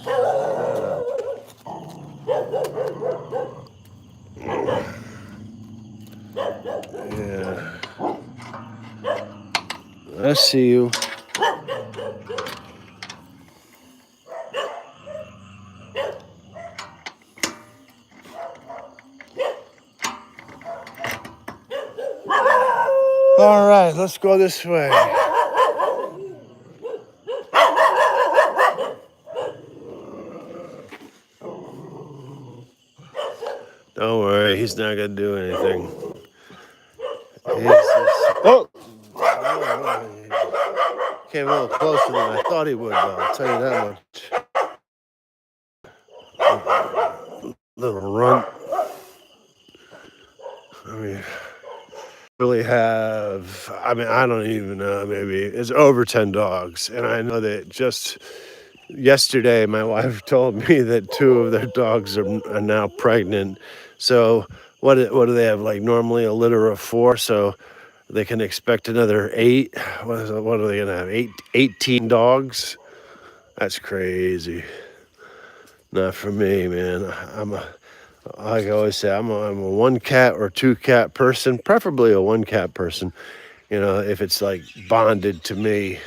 Yeah. I see you. All right, let's go this way. Don't worry, he's not gonna do anything. Oh! Came a little closer than I thought he would, though. I'll tell you that much. Little runt. I mean, really have, I mean, I don't even know, maybe it's over 10 dogs. And I know that just yesterday, my wife told me that 2 of their dogs are now pregnant. So what do they have, like normally a litter of 4? So they can expect another 8. What are they gonna have? 18 dogs? That's crazy. Not for me, man. Like I always say, I'm a 1 cat or 2 cat person, preferably a 1 cat person. You know, if it's like bonded to me,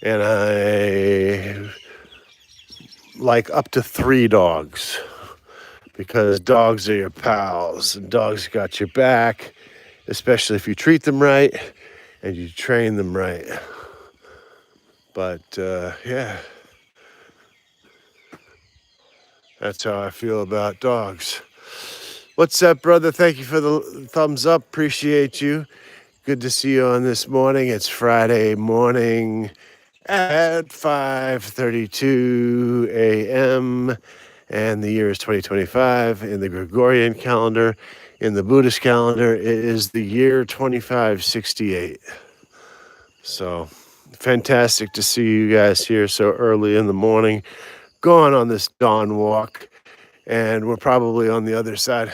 and I like up to 3 dogs, because dogs are your pals and dogs got your back, especially if you treat them right and you train them right. But yeah, that's how I feel about dogs. What's up, brother? Thank you for the thumbs up. Appreciate you. Good to see you on this morning. It's Friday morning at 5:32 a.m. and the year is 2025 in the Gregorian calendar. In the Buddhist calendar, it is the year 2568. So fantastic to see you guys here so early in the morning, going on this dawn walk. And we're probably on the other side,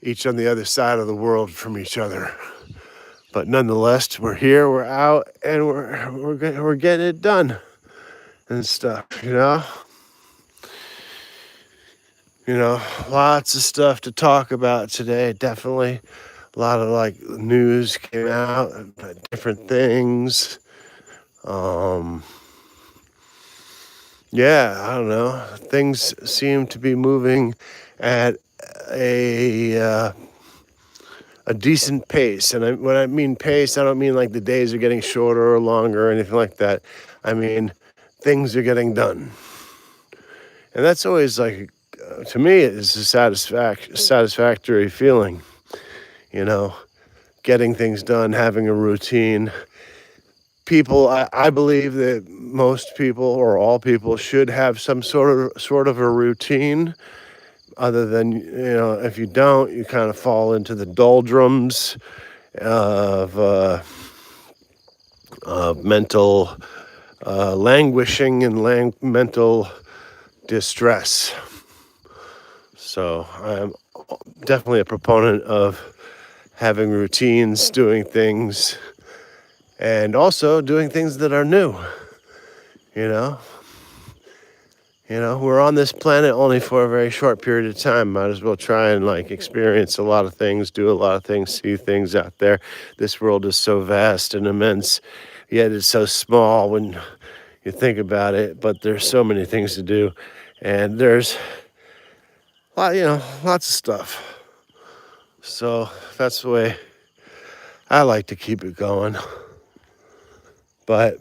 each on the other side of the world from each other. But nonetheless, we're here, we're out, and we're getting it done and stuff, you know? You know, lots of stuff to talk about today, definitely. A lot of like news came out, different things. Yeah, I don't know. Things seem to be moving at a decent pace. And when I mean pace, I don't mean like the days are getting shorter or longer or anything like that. I mean, things are getting done. And that's always like, to me, it's a satisfactory feeling, you know, getting things done, having a routine. People, I believe that most people or all people should have some sort of a routine. Other than, you know, if you don't, you kind of fall into the doldrums of mental languishing and mental distress. So I'm definitely a proponent of having routines, doing things, and also doing things that are new. You know, we're on this planet only for a very short period of time. Might as well try and like experience a lot of things, do a lot of things, see things out there. This world is so vast and immense, yet it's so small when you think about it. But there's so many things to do, and there's lots of stuff. So that's the way I like to keep it going. But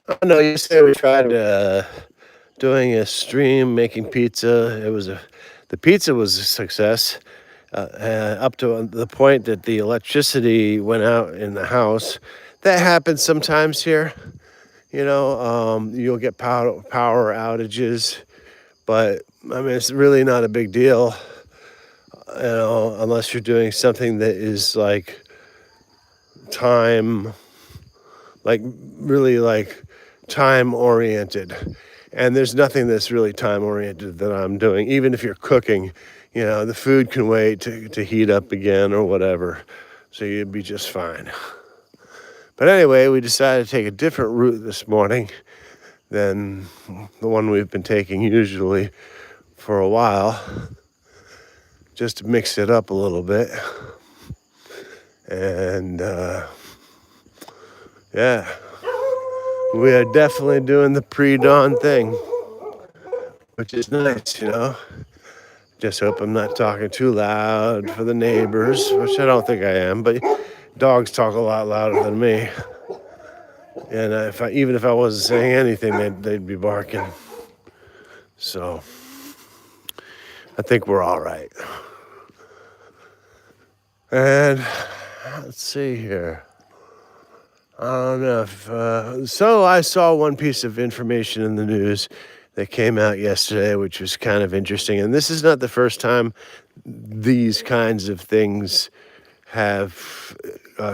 I know yesterday we tried doing a stream making pizza. The pizza was a success up to the point that the electricity went out in the house. That happens sometimes here. You know, you'll get power outages, but I mean it's really not a big deal. You know, unless you're doing something that is like really time oriented. And there's nothing that's really time oriented that I'm doing. Even if you're cooking, you know, the food can wait to heat up again or whatever. So you'd be just fine. But anyway, we decided to take a different route this morning than the one we've been taking usually for a while, just to mix it up a little bit. And yeah, we are definitely doing the pre-dawn thing, which is nice, you know. Just hope I'm not talking too loud for the neighbors, which I don't think I am, but dogs talk a lot louder than me. And even if I wasn't saying anything, they'd be barking. So I think we're all right. And let's see here. I don't know if, so I saw one piece of information in the news that came out yesterday, which was kind of interesting. And this is not the first time these kinds of things have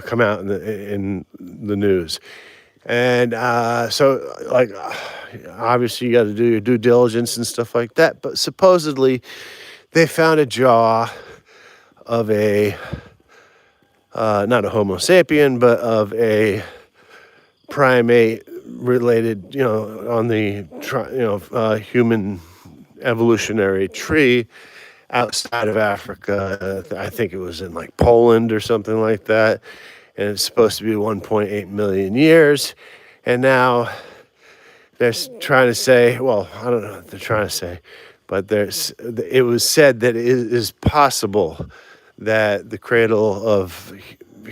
come out in the news. And so, like, obviously you got to do your due diligence and stuff like that. But supposedly they found a jaw of a, not a Homo sapien, but of a primate related, on the, human evolutionary tree outside of Africa. I think it was in like Poland or something like that. And it's supposed to be 1.8 million years. And now they're trying to say, well, I don't know what they're trying to say, but it was said that it is possible that the cradle of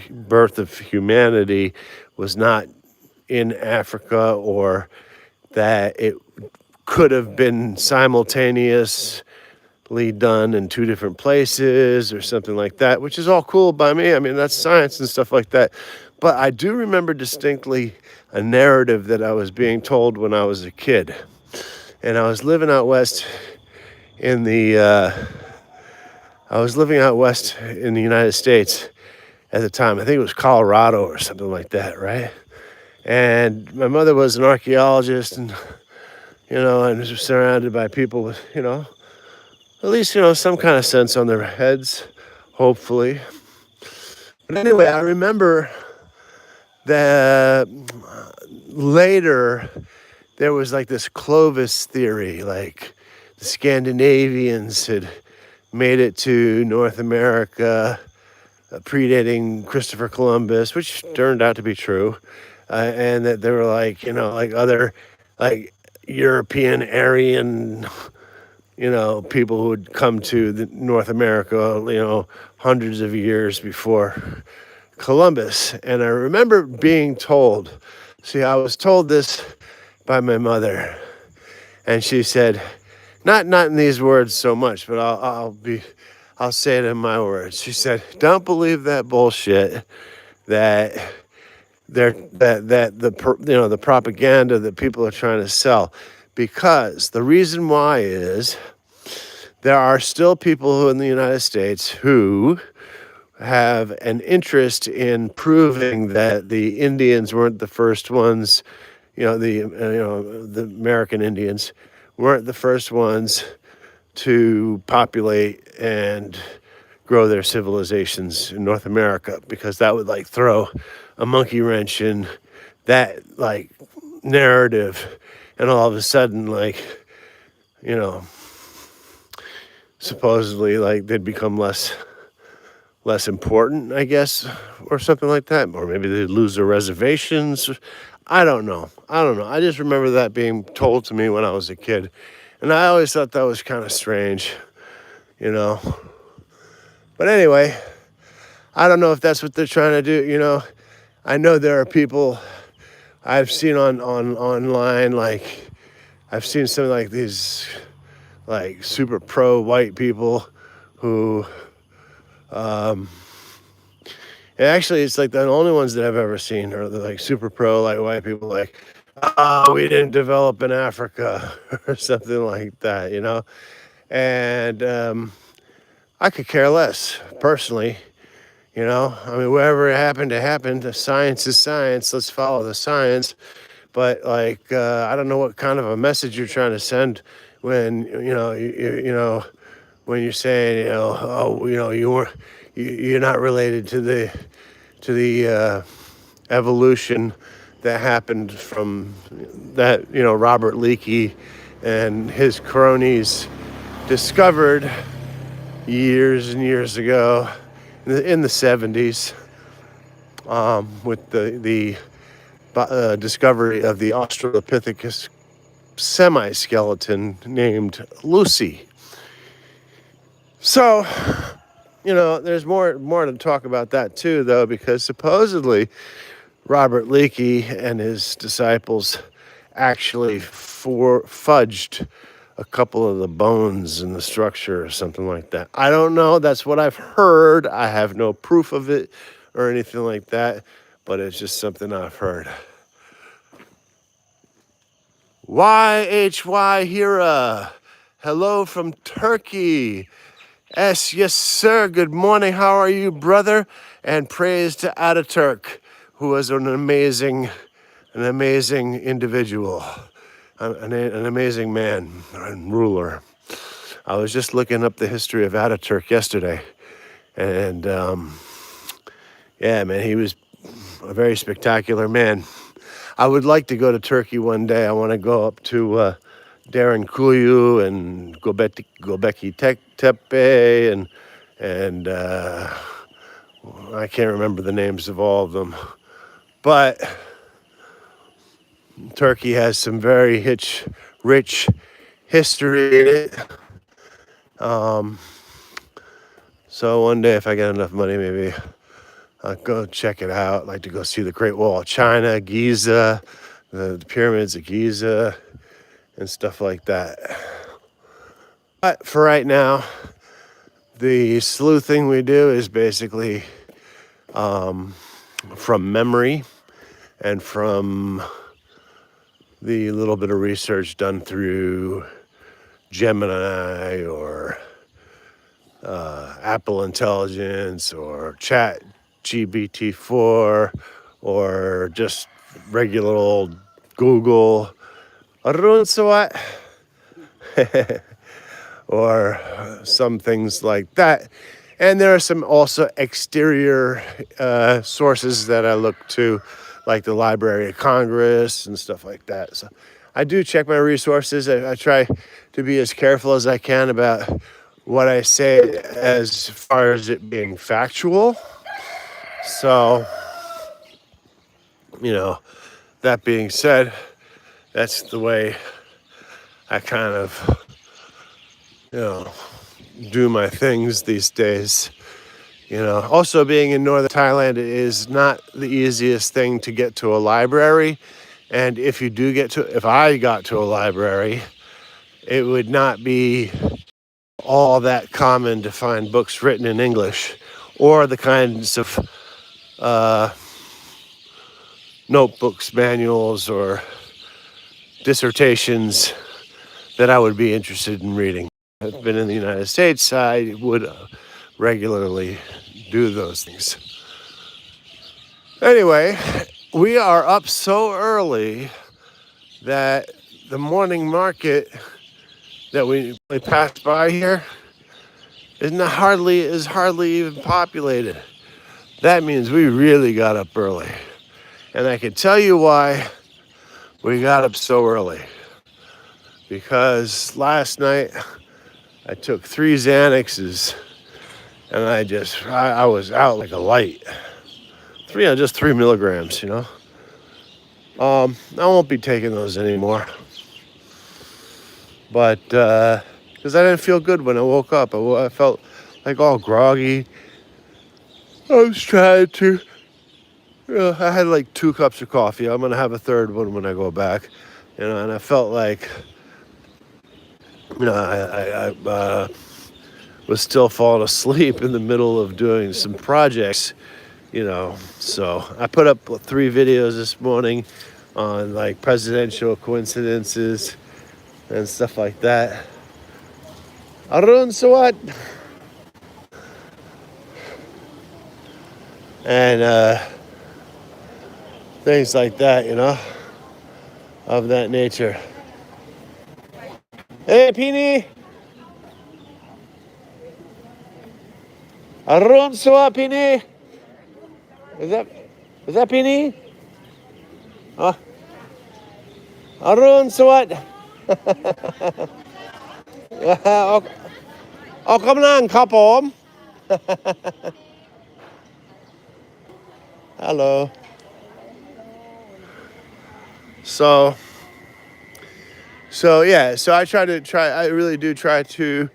birth of humanity was not in Africa, or that it could have been simultaneously done in two different places or something like that, which is all cool by me. I mean, that's science and stuff like that. But I do remember distinctly a narrative that I was being told when I was a kid. And I was living out west in the United States at the time. I think it was Colorado or something like that, right? And my mother was an archaeologist, and and was surrounded by people with, at least, some kind of sense on their heads, hopefully. But anyway, I remember that later there was like this Clovis theory, like the Scandinavians had made it to North America, predating Christopher Columbus, which turned out to be true. And that there were like, like other like European Aryan, people who would come to North America, hundreds of years before Columbus. And I remember being told, I was told this by my mother, and she said, not in these words so much, but I'll say it in my words. She said, "Don't believe that bullshit that the propaganda that people are trying to sell, because the reason why is there are still people who in the United States who have an interest in proving that the Indians weren't the first ones, the American Indians weren't the first ones to populate and grow their civilizations in North America, because that would like throw a monkey wrench in that like narrative, and all of a sudden, like, supposedly like they'd become less important, I guess, or something like that, or maybe they'd lose their reservations. I don't know. I just remember that being told to me when I was a kid, and I always thought that was kind of strange, But anyway, I don't know if that's what they're trying to do. I know there are people I've seen online, like I've seen some like these like super pro white people who actually it's like the only ones that I've ever seen are the like super pro like white people, like, oh, we didn't develop in Africa or something like that, and I could care less personally. I mean, wherever it happened to happen, the science is science. Let's follow the science. But like, I don't know what kind of a message you're trying to send when when you're saying, you're not related to the evolution that happened from that, Robert Leakey and his cronies discovered years and years ago in the 70s, with the discovery of the Australopithecus semi-skeleton named Lucy. So, there's more to talk about that too, though, because supposedly Robert Leakey and his disciples actually fudged a couple of the bones in the structure or something like that. I don't know. That's what I've heard. I have no proof of it or anything like that, but it's just something I've heard. YHY Hira, hello from Turkey. Yes, sir. Good morning. How are you, brother? And praise to Ataturk, who was an amazing individual, an amazing man and ruler. I was just looking up the history of Ataturk yesterday, and yeah, man, he was a very spectacular man. I would like to go to Turkey one day. I want to go up to Derinkuyu and Göbekli Tepe and I can't remember the names of all of them, but Turkey has some very rich history in it. So one day, if I get enough money, maybe I'll go check it out. I'd like to go see the Great Wall of China, Giza, the pyramids of Giza, and stuff like that. But for right now, the sleuthing we do is basically from memory and from the little bit of research done through Gemini or Apple Intelligence or Chat GPT-4 or just regular old Google. Arun Sawat. Or some things like that. And there are some also exterior sources that I look to, like the Library of Congress and stuff like that. So I do check my resources. I try to be as careful as I can about what I say as far as it being factual. So, that being said, that's the way I kind of, do my things these days. Also being in northern Thailand is not the easiest thing to get to a library. And if I got to a library, it would not be all that common to find books written in English or the kinds of notebooks, manuals, or dissertations that I would be interested in reading. I've been in the United States, I would regularly do those things. Anyway, we are up so early that the morning market that we passed by here is hardly even populated. That means we really got up early. And I can tell you why we got up so early. Because last night I took 3 Xanaxes and I was out like a light. Just 3 milligrams, I won't be taking those anymore. But, because I didn't feel good when I woke up. I felt like all groggy. I was trying to, I had like 2 cups of coffee. I'm going to have a third one when I go back. And I felt like, I was still falling asleep in the middle of doing some projects, So I put up 3 videos this morning on like presidential coincidences and stuff like that. Arun Sawat. And things like that, of that nature. Hey, Pini. Arun Sawat, Pini. Is that Pini? อ๋ออรุณสวัสดิ์ออกออกกำลังครับผม Hello. So yeah, so I really do try to,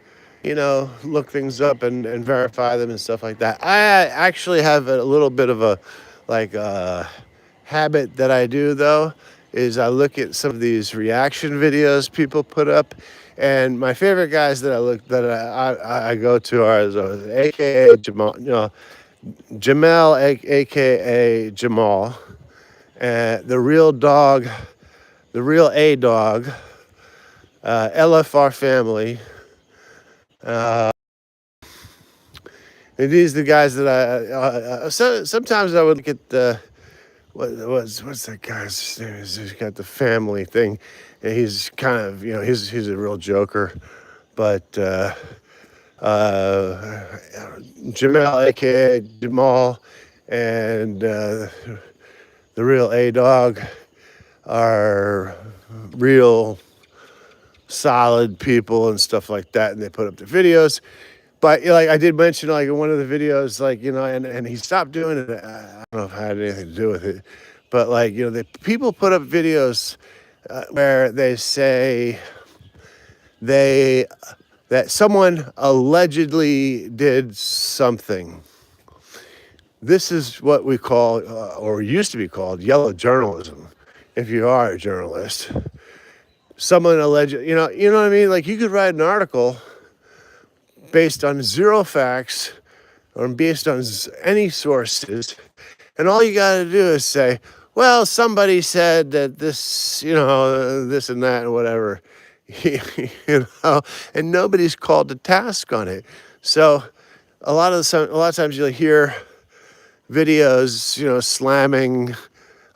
look things up and verify them and stuff like that. I actually have a little bit of a like habit that I do though, is I look at some of these reaction videos people put up, and my favorite guys that I go to are AKA Jamal, Jamel, AKA Jamal, and the real A dog, LFR family. Uh, and these are the guys that sometimes I would look at the what's that guy's name? He's got the family thing, and he's kind of he's a real joker, but Jamal, aka Jamal, and the real A dog are real solid people and stuff like that, and they put up the videos. But like I did mention, like in one of the videos, like and he stopped doing it. I don't know if it had anything to do with it, but like the people put up videos where they say they that someone allegedly did something. This is what we call, or used to be called, yellow journalism. If you are a journalist, someone alleged, you know what I mean. Like you could write an article based on zero facts or based on any sources, and all you got to do is say, well, somebody said that this, this and that and whatever, and nobody's called to task on it. So a lot of times you'll hear videos, slamming,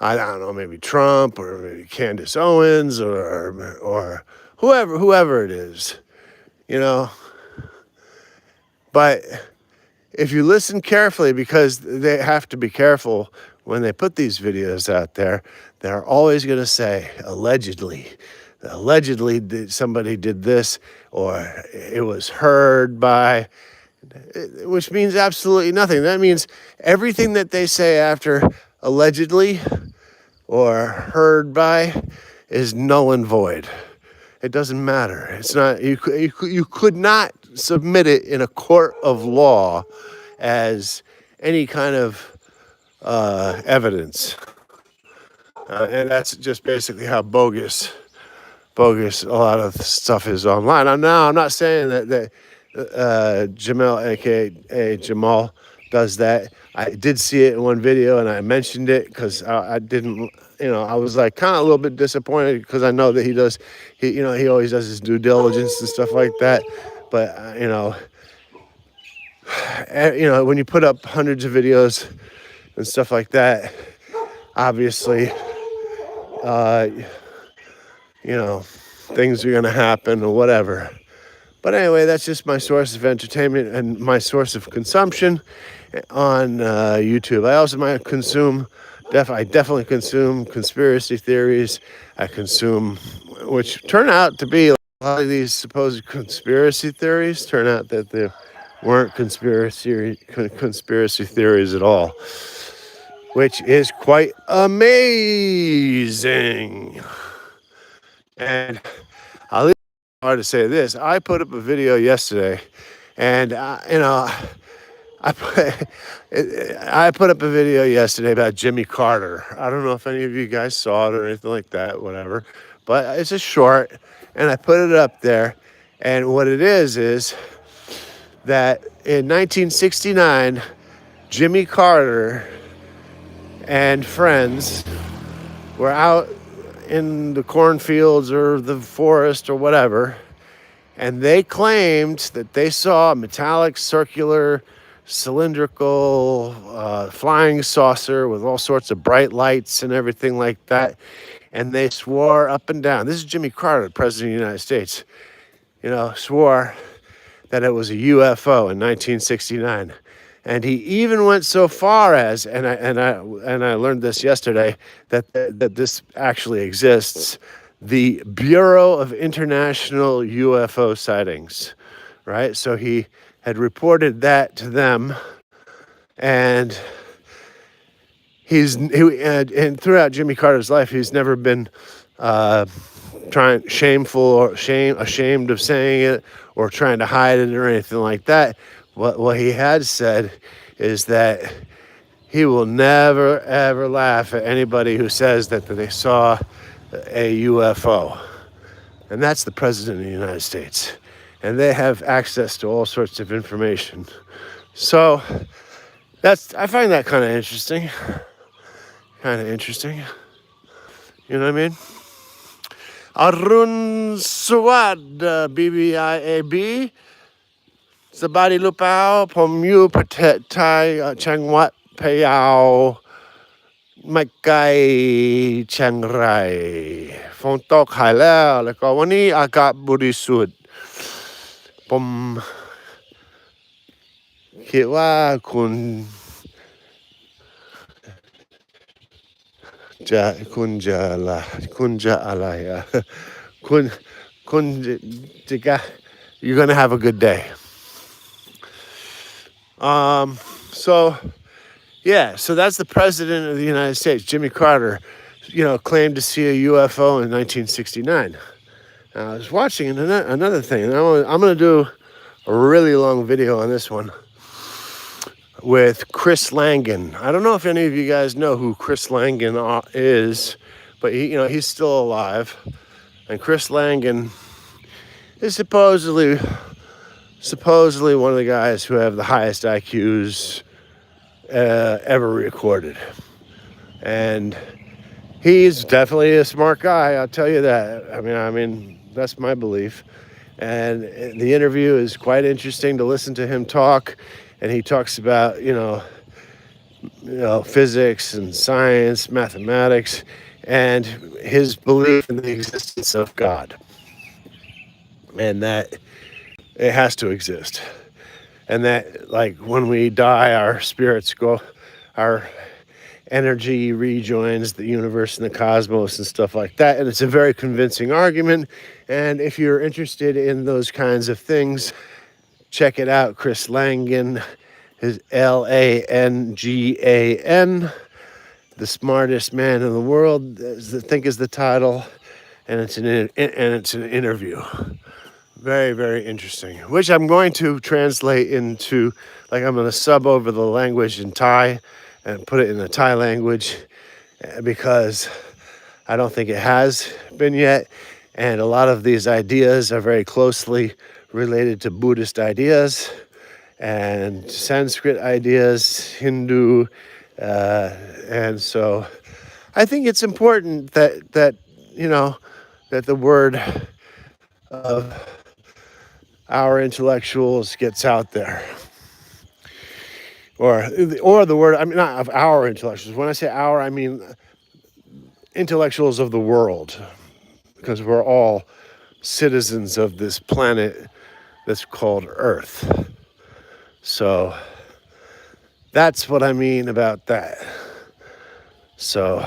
I don't know, maybe Trump or maybe Candace Owens or whoever it is, But if you listen carefully, because they have to be careful when they put these videos out there, they're always going to say, allegedly somebody did this, or it was heard by, which means absolutely nothing. That means everything that they say after allegedly or heard by is null and void. It doesn't matter. It's not, you could not submit it in a court of law as any kind of evidence. And that's just basically how bogus a lot of stuff is online. I'm not saying that Jamel, aka Jamal, does that. I did see it in one video, and I mentioned it because I didn't, I was like kind of a little bit disappointed because I know that he does, he always does his due diligence and stuff like that. But when you put up hundreds of videos and stuff like that, obviously, things are gonna happen or whatever. But anyway, that's just my source of entertainment and my source of consumption on YouTube. I also might consume, I definitely consume conspiracy theories. I consume, which turn out to be, a lot of these supposed conspiracy theories turn out that they weren't conspiracy theories at all, which is quite amazing. And I'll leave it hard to say this. I put up a video yesterday, and I put up a video yesterday about Jimmy Carter. I don't know if any of you guys saw it or anything like that, whatever. But it's a short, and I put it up there. And what it is that in 1969, Jimmy Carter and friends were out in the cornfields or the forest or whatever, and they claimed that they saw a metallic, circular, cylindrical flying saucer with all sorts of bright lights and everything like that. And they swore up and down. This is Jimmy Carter, the President of the United States, swore that it was a UFO in 1969. And he even went so far as, and I learned this yesterday, that this actually exists, the Bureau of International UFO Sightings, right? So he had reported that to them, and and throughout Jimmy Carter's life, he's never been ashamed of saying it or trying to hide it or anything like that. What he had said is that he will never ever laugh at anybody who says that they saw a UFO, and that's the president of the United States, and they have access to all sorts of information. So I find that kind of interesting. You know what I mean? Arun Swad, BBIAB. Sabadi Lupao, Pomu Patet Thai, Changwat Payao, Makai Chiang Rai. ฝนตกหายแล้วก็วันนี้อากาศบริสุทธิ์ผมคิดว่าคุณจะอะไรอ่ะคุณจะ you're gonna have a good day. So that's the president of the United States, Jimmy Carter, claimed to see a UFO in 1969. I was watching another thing, and I'm going to do a really long video on this one with Chris Langan. I don't know if any of you guys know who Chris Langan is, but he's still alive. And Chris Langan is supposedly one of the guys who have the highest IQs ever recorded. And he's definitely a smart guy, I'll tell you that. I mean, that's my belief. And the interview is quite interesting to listen to him talk. And he talks about, physics and science, mathematics, and his belief in the existence of God. And that it has to exist. And that, like, when we die, our spirits go, our energy rejoins the universe and the cosmos and stuff like that. And it's a very convincing argument. And if you're interested in those kinds of things, check it out. Chris Langan is Langan, the smartest man in the world, I think is the title. And it's an interview. Very, very interesting, which I'm going to translate into, like, I'm going to sub over the language in Thai and put it in the Thai language because I don't think it has been yet. And a lot of these ideas are very closely related to Buddhist ideas and Sanskrit ideas, Hindu. And so I think it's important that the word of our intellectuals gets out there, or the word, not of our intellectuals. When I say our, I mean intellectuals of the world, because we're all citizens of this planet that's called Earth. So that's what I mean about that. So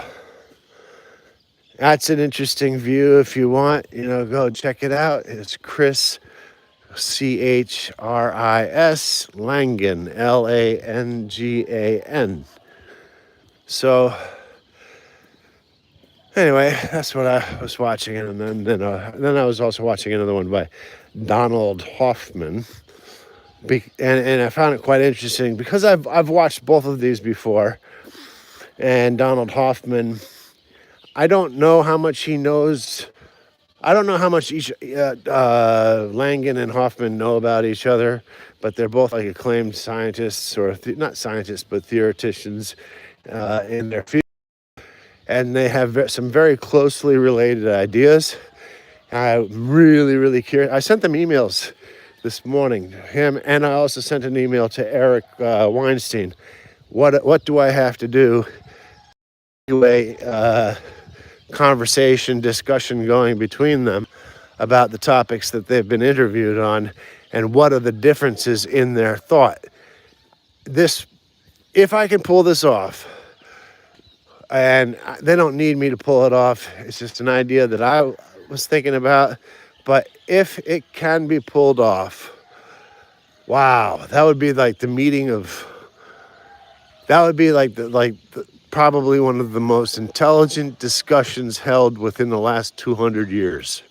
that's an interesting view. If you want, go check it out. It's Chris Chris Langan, Langan. So anyway, that's what I was watching, and then I was also watching another one by Donald Hoffman, and I found it quite interesting because I've watched both of these before, and Donald Hoffman, I don't know how much he knows. I don't know how much each Langan and Hoffman know about each other, but they're both like acclaimed scientists, or not scientists, but theoreticians in their field, and they have some very closely related ideas. I'm really, really curious. I sent them emails this morning, him, and I also sent an email to Eric Weinstein. What do I have to do? Discussion going between them about the topics that they've been interviewed on, and what are the differences in their thought. this, if I can pull this off, and they don't need me to pull it off. It's just an idea that I was thinking about. But if it can be pulled off, wow, that would be like the meeting of. That would be like probably one of the most intelligent discussions held within the last 200 years.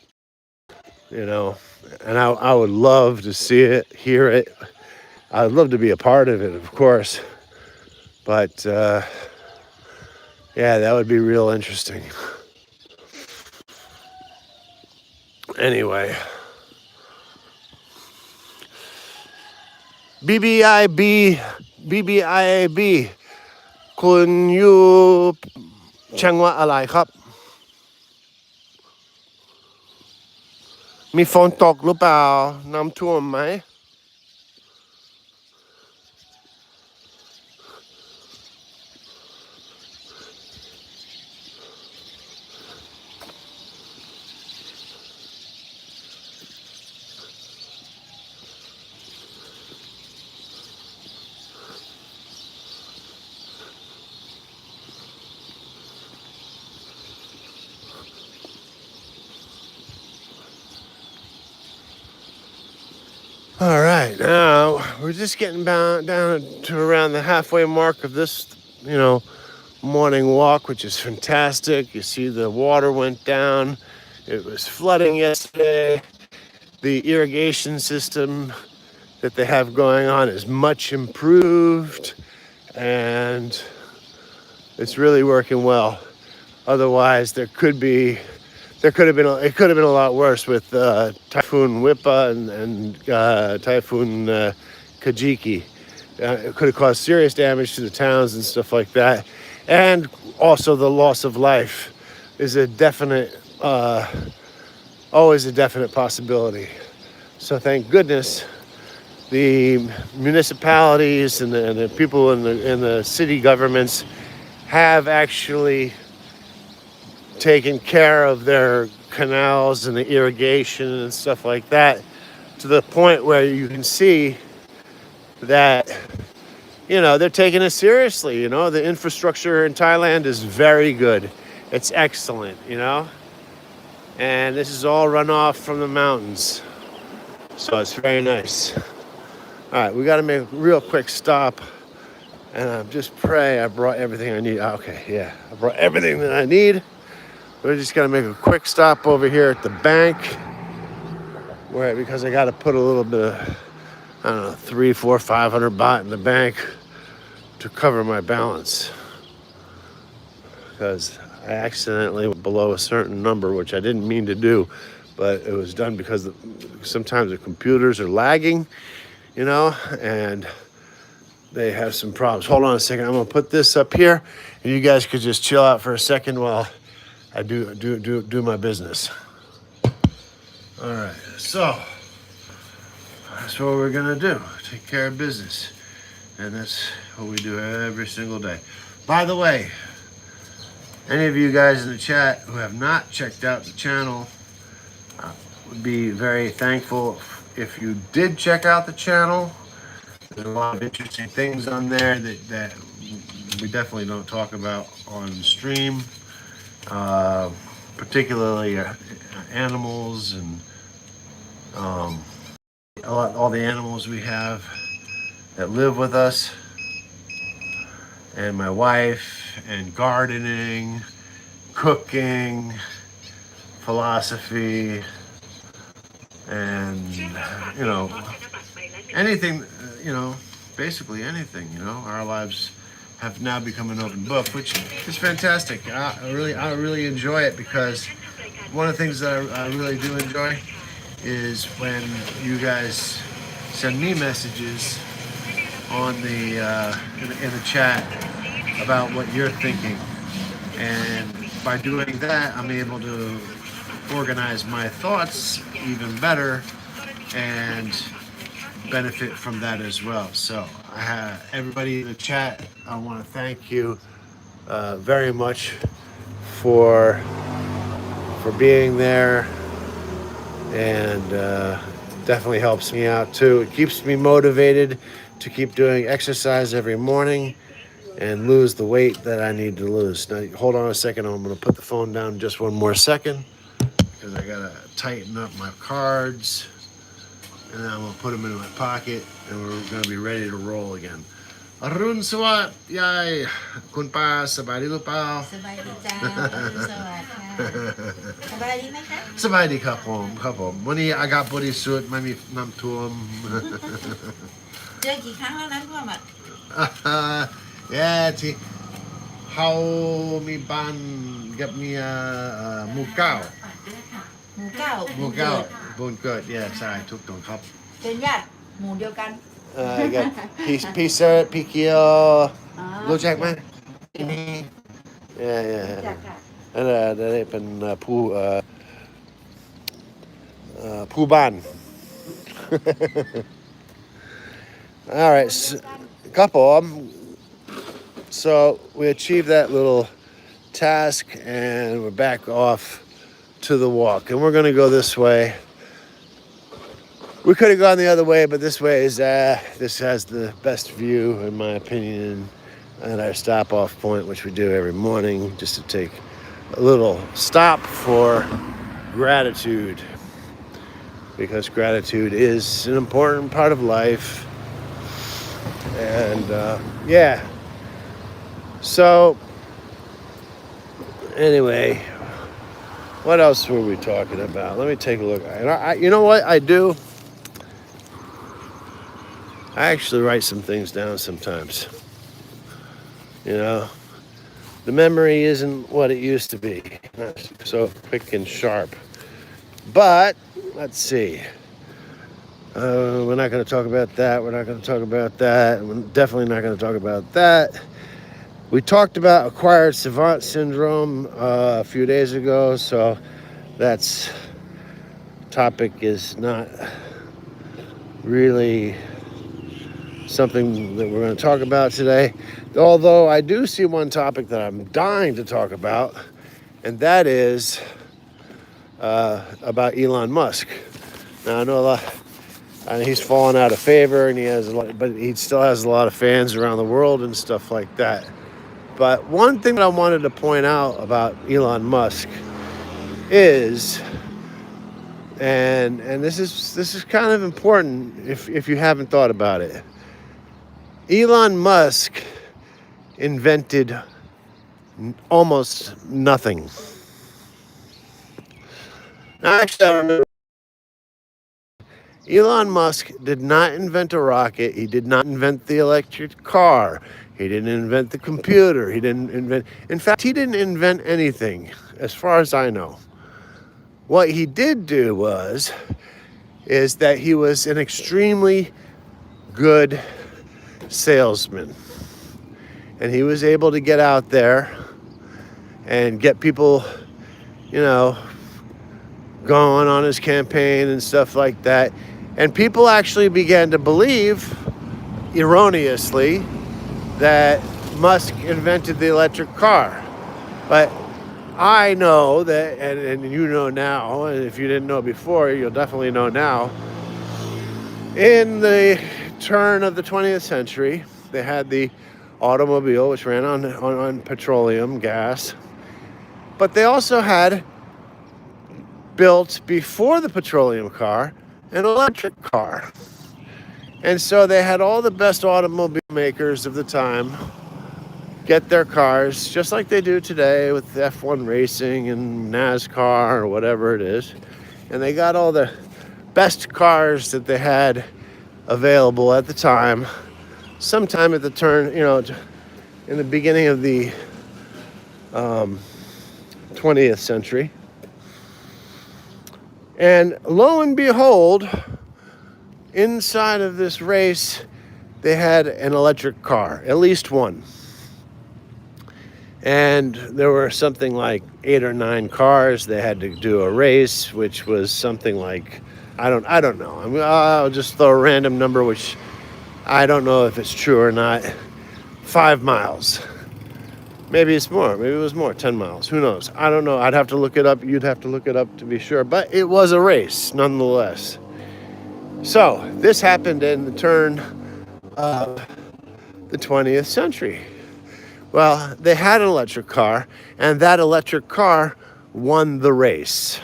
You know, and I would love to see it, hear it. I'd love to be a part of it, of course. But yeah, that would be real interesting. Anyway, BBIB, BBIAB คุณอยู่จังหวัดอะไรครับมีฝนตกหรือเปล่าน้ำท่วมไหม All right, now we're just getting down to around the halfway mark of this, morning walk, which is fantastic. You see the water went down. It was flooding yesterday. The irrigation system that they have going on is much improved, and it's really working well. Otherwise, it could have been a lot worse with Typhoon Wipa and Typhoon Kajiki. It could have caused serious damage to the towns and stuff like that, and also the loss of life is a definite, always a definite possibility. So thank goodness the municipalities and the people in the city governments have actually taken care of their canals and the irrigation and stuff like that, to the point where you can see that they're taking it seriously. The infrastructure in Thailand is very good. It's excellent, and this is all runoff from the mountains, so it's very nice. All right, we got to make a real quick stop, and just pray I brought everything I need. Okay, yeah, I brought everything that I need. We're just gonna make a quick stop over here at the bank, because I got to put a little bit of, I don't know, 300, 400, 500 baht in the bank to cover my balance, because I accidentally went below a certain number, which I didn't mean to do, but it was done because sometimes the computers are lagging, and they have some problems. Hold on a second. I'm gonna put this up here, and you guys could just chill out for a second while I do my business. All right, so that's what we're gonna do. Take care of business, and that's what we do every single day. By the way, any of you guys in the chat who have not checked out the channel, would be very thankful if you did check out the channel. There's a lot of interesting things on there that we definitely don't talk about on stream. Particularly animals and all the animals we have that live with us, and my wife, and gardening, cooking, philosophy, and anything, basically anything. Our lives have now become an open book, which is fantastic. I really enjoy it, because one of the things that I really do enjoy is when you guys send me messages on the in the chat about what you're thinking, and by doing that, I'm able to organize my thoughts even better and benefit from that as well. So everybody in the chat, I want to thank you very much for being there, and definitely helps me out too. It keeps me motivated to keep doing exercise every morning and lose the weight that I need to lose. Now, hold on a second. I'm going to put the phone down just one more second because I got to tighten up my cards. And then I'm going to put them in my pocket and we're going to be ready to roll again. Arun Sawat, yay! Kun pa, sabay di lupa. สบายดีจ้าอรุณสวัสดิ์ค่ะสบายดีไหมคะ Sabay diครับผมครับผมวันนี้อากาศบริสุทธิ์ไม่มีน้ำท่วม เจอกี่ครั้งแล้วนั้นท่วมอ่ะ ที่เขามีบ้านกับเมียหมู่เก้า หมู่เก้า หมู่เก้าบุญเกิดใช่ทุกตรงครับ เป็นญาติหมู่เดียวกัน กับพี่เซิร์ชพี่เกียว อ๋อ รู้จักไหมนี่จากค่ะ นั่นแหละได้เป็นผู้บ้าน All right, couple. So we achieved that little task, and we're back off to the walk. And we're going to go this way. We could have gone the other way, but this way is this has the best view, in my opinion, at our stop-off point, which we do every morning, just to take a little stop for gratitude, because gratitude is an important part of life. And so anyway, what else were we talking about? Let me take a look. You know what I do? I actually write some things down sometimes. You know, the memory isn't what it used to be, not so quick and sharp. But let's see. We're not going to talk about that. We're not going to talk about that. We're definitely not going to talk about that. We talked about acquired savant syndrome a few days ago, so that's topic is not really something that we're going to talk about today. Although I do see one topic that I'm dying to talk about, and that is about Elon Musk. Now I know a lot. He's fallen out of favor, and but he still has a lot of fans around the world and stuff like that. But one thing that I wanted to point out about Elon Musk is, and this is kind of important if you haven't thought about it. Elon Musk invented almost nothing. Now, actually, I remember. Elon Musk did not invent a rocket. He did not invent the electric car. He didn't invent the computer. In fact, he didn't invent anything, as far as I know. What he did do is that he was an extremely good salesman. And he was able to get out there and get people, going on his campaign and stuff like that. And people actually began to believe, erroneously, that Musk invented the electric car. But I know that, and you know now, and if you didn't know before, you'll definitely know now, in the turn of the 20th century, they had the automobile, which ran on petroleum gas. But they also had, built before the petroleum car, an electric car. And so they had all the best automobile makers of the time get their cars, just like they do today with F1 racing and NASCAR or whatever it is. And they got all the best cars that they had available at the time, sometime at the turn, in the beginning of the 20th century. And lo and behold, inside of this race, they had an electric car, at least one. And there were something like 8 or 9 cars. They had to do a race, which was something like, I don't know. I'll just throw a random number, which I don't know if it's true or not. 5 miles. Maybe it's more. Maybe it was more. 10 miles. Who knows? I don't know. I'd have to look it up. You'd have to look it up to be sure. But it was a race, nonetheless. So this happened in the turn of the 20th century. Well, they had an electric car, and that electric car won the race,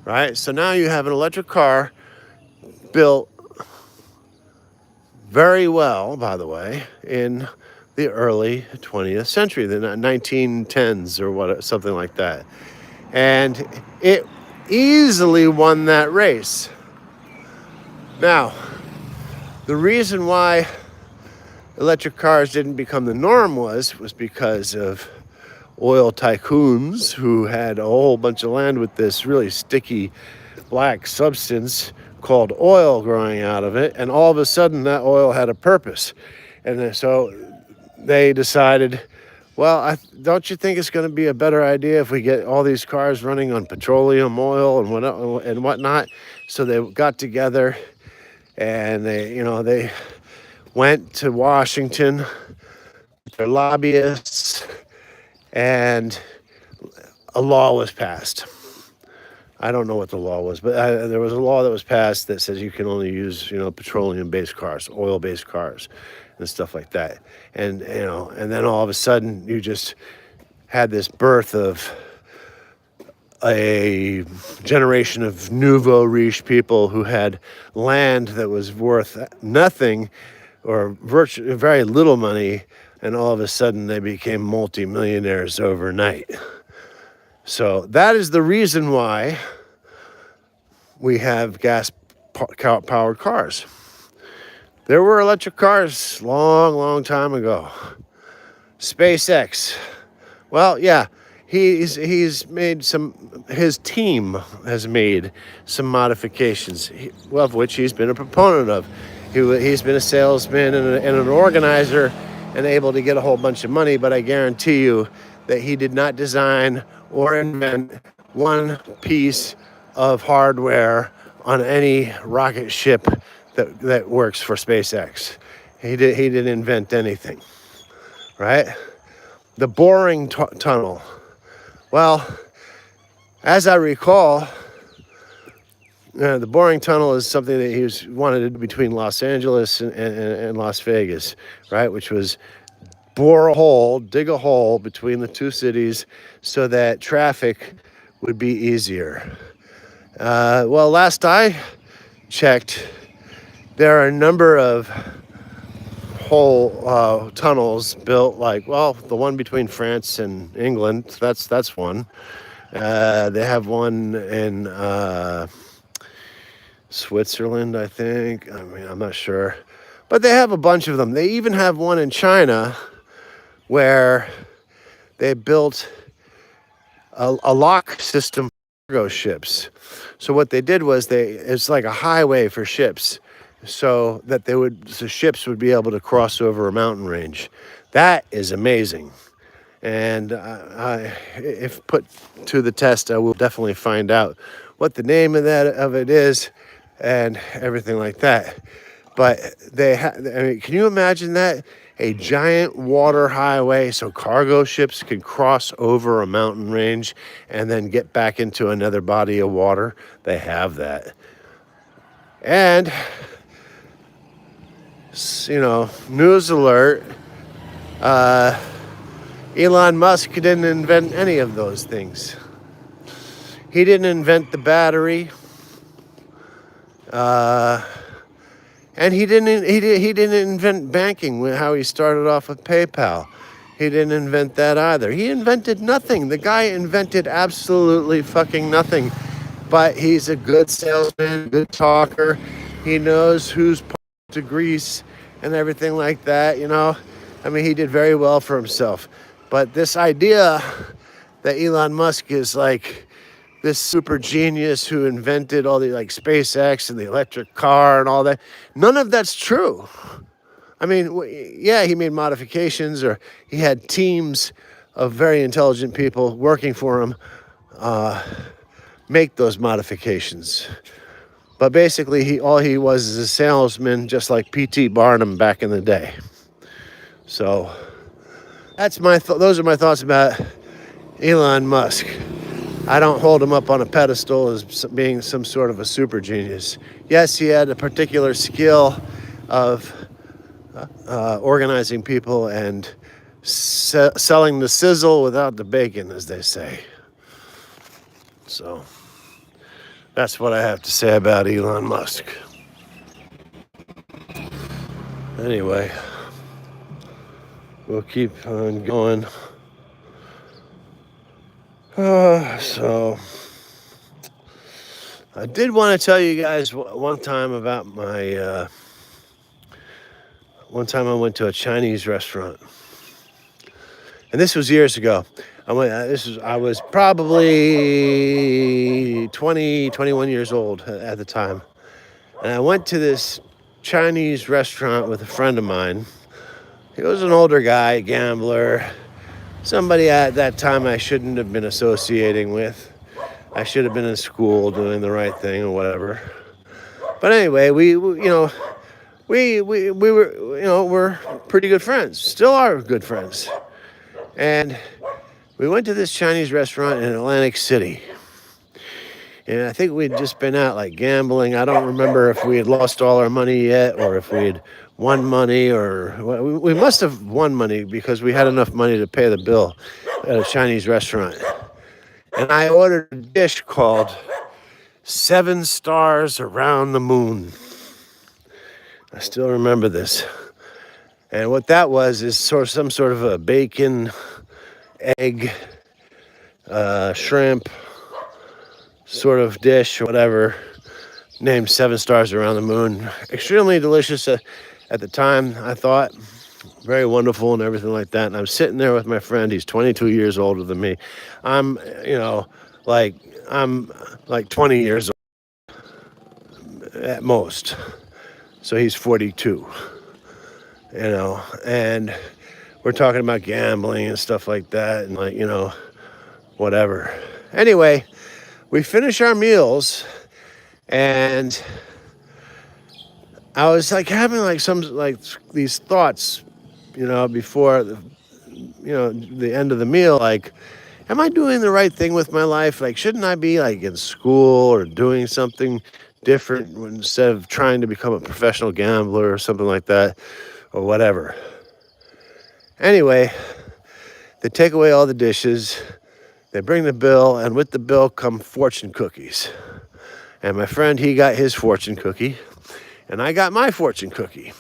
right? So now you have an electric car built very well, by the way, in the early 20th century, the 1910s or what, something like that. And it easily won that race. Now, the reason why electric cars didn't become the norm was because of oil tycoons who had a whole bunch of land with this really sticky black substance called oil growing out of it, and all of a sudden that oil had a purpose. And so they decided, well, don't you think it's going to be a better idea if we get all these cars running on petroleum oil and whatnot? So they got together and they went to Washington, their lobbyists, and a law was passed. I don't know what the law was, but there was a law that was passed that says you can only use, petroleum-based cars, oil-based cars, and stuff like that. And and then all of a sudden you just had this birth of a generation of nouveau riche people who had land that was worth nothing or virtually very little money, and all of a sudden they became multimillionaires overnight. So that is the reason why we have gas-powered cars. There were electric cars long time ago. SpaceX. Well, yeah, he's made his team has made some modifications, of which he's been a proponent of. He's been a salesman and an organizer and able to get a whole bunch of money, but I guarantee you that he did not design or invent one piece of hardware on any rocket ship that works for SpaceX. He didn't invent anything, right? The boring tunnel. Well, as I recall, the boring tunnel is something that he wanted to do between Los Angeles and Las Vegas, right? Which was dig a hole between the two cities so that traffic would be easier. Well, last I checked, there are a number of whole tunnels built, the one between France and England, that's one. They have one in Switzerland, I think. I mean, I'm not sure. But they have a bunch of them. They even have one in China where they built a lock system for cargo ships. So what they did was it's like a highway for ships, so that the ships would be able to cross over a mountain range. That is amazing. And if put to the test, I will definitely find out what the name of it is and everything like that. But can you imagine that? A giant water highway so cargo ships can cross over a mountain range and then get back into another body of water. They have that. And, news alert, Elon Musk didn't invent any of those things. He didn't invent the battery. And he didn't invent banking, how he started off with PayPal. He didn't invent that either. He invented nothing. The guy invented absolutely fucking nothing. But he's a good salesman, good talker. He knows who's to grease and everything like that, I mean, he did very well for himself. But this idea that Elon Musk is like this super genius who invented all the SpaceX and the electric car and all that, none of that's true. I mean, yeah, he made modifications, or he had teams of very intelligent people working for him make those modifications. But basically, all he was is a salesman, just like P.T. Barnum back in the day. So that's those are my thoughts about Elon Musk. I don't hold him up on a pedestal as being some sort of a super genius. Yes, he had a particular skill of organizing people and selling the sizzle without the bacon, as they say. So that's what I have to say about Elon Musk. Anyway, we'll keep on going. So I did want to tell you guys one time about my. One time I went to a Chinese restaurant, and this was years ago. I was probably 20, 21 years old at the time, and I went to this Chinese restaurant with a friend of mine. He was an older guy, gambler, somebody at that time I shouldn't have been associating with. I should have been in school doing the right thing or whatever. But anyway, we were, we're pretty good friends. Still are good friends. And we went to this Chinese restaurant in Atlantic City. And I think we'd just been out like gambling. I don't remember if we had lost all our money yet or if we had won money, or we must have won money because we had enough money to pay the bill at a Chinese restaurant. And I ordered a dish called 7 Stars Around the Moon. I still remember this. And what that was is some sort of a bacon, egg, shrimp sort of dish or whatever, named 7 Stars Around the Moon. Extremely delicious at the time, I thought. Very wonderful and everything like that. And I'm sitting there with my friend. He's 22 years older than me. I'm like 20 years old at most. So he's 42, and we're talking about gambling and stuff like that and whatever. Anyway, we finish our meals and I was like having these thoughts, before the end of the meal, like, am I doing the right thing with my life? Like, shouldn't I be like in school or doing something different instead of trying to become a professional gambler or something like that or whatever? Anyway, they take away all the dishes, they bring the bill, and with the bill come fortune cookies. And my friend, he got his fortune cookie, and I got my fortune cookie.